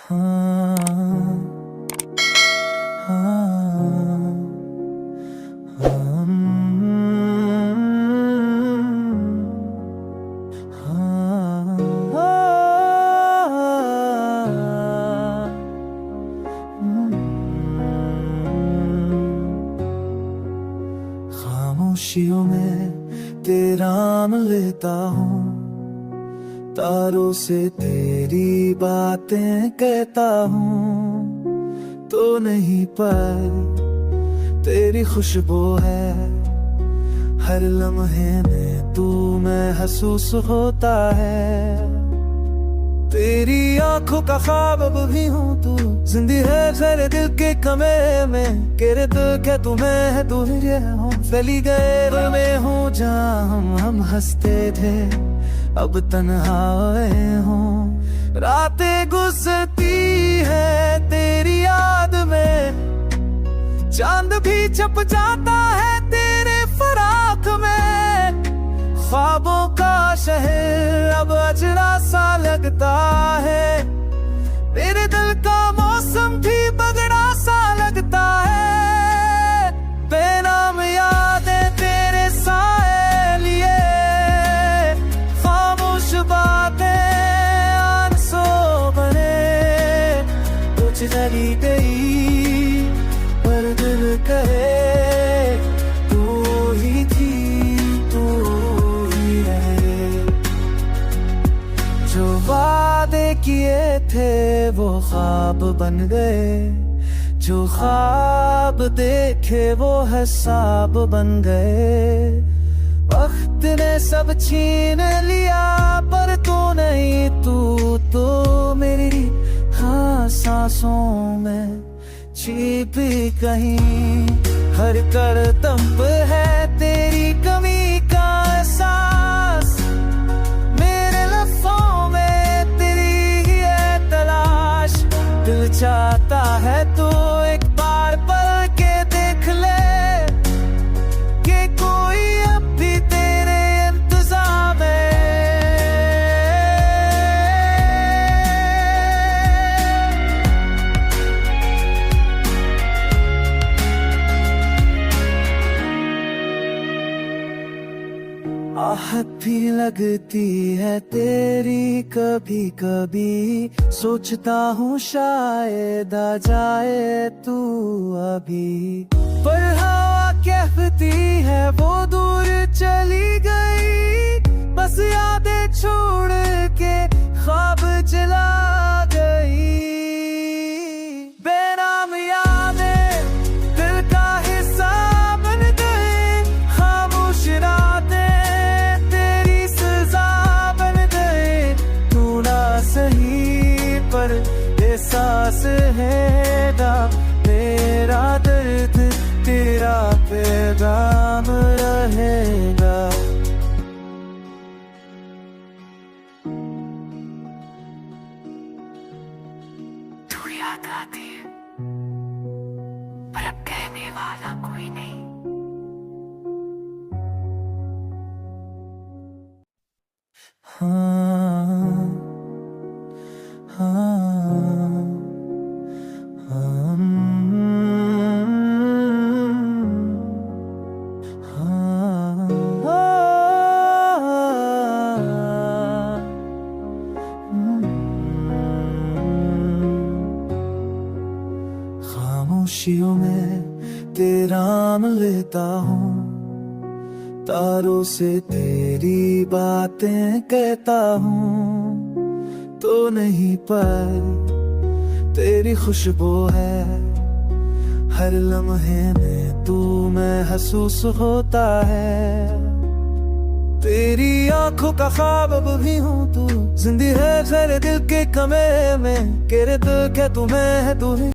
हाँ, हाँ, हाँ, खामोशियों में तेरा नाम लेता हूँ, तारों से तेरी बातें कहता हूँ, तो नहीं पर तेरी खुशबू है हर लम्हे में, तू महसूस होता है। तेरी आंखों का ख्वाब अब भी हूँ तू, जिंदगी है तेरे दिल के कमरे में, केरे दिल के तुम्हें है तू ही हो, फैली गए दिल में हूँ जहाँ हम हंसते थे, अब तन्हाए हूँ। रातें गुजरती है तेरी याद में, चांद भी छप जाता है तेरे फराक में, ख्वाबों का शहर अब अजड़ा सा लगता है, मेरे दिल का मौसम भी बगड़ा सा लगता है। बेनाम यादें तेरे साए लिए, खामोश बातें आंसू बने, कुछ जली गई पर दिल करे तू ही थी, तू ही है। जो वादे किए थे वो ख्वाब बन गए, जो ख्वाब देखे वो हिसाब बन गए। वक्त ने सब छीन लिया पर तू नहीं, तू तो मेरी हाँ सांसों में छिपी कहीं, हर करतब है तेरी कमी का एहसास, मेरे लफ्ज़ों में तेरी ही है तलाश। दिल चाहता है तू एक बार पल के देख ले, कि कोई अब भी तेरे इंतज़ार में। आहट भी लगती है तेरी कभी कभी, सोचता हूँ शायद आ जाए तू अभी, पर हवा कहती है वो दूर चली गई, बस यादें छोड़ के ख्वाब जला गई। बेनाम यादें दिल का हिस्सा बन गए, खामोश रातें तेरी सजा बन गए, तू ना सही पर एहसास है ना, मेरा दर्द तेरा पैगाम रहेगा। तू याद आती है पर अब कहने वाला कोई नहीं। हाँ, हाँ, खामोशियों में तेरा नाम लेता हूँ, तारों से तेरी बातें कहता हूँ, तो नहीं पर तेरी खुशबू है हर लम्हे में, तू महसूस होता है। तेरी आंखों का ख्वाब अब भी हूँ तू, जिंदगी है तेरे दिल के कमरे में, केरे दिल के तुम्हें है तू ही।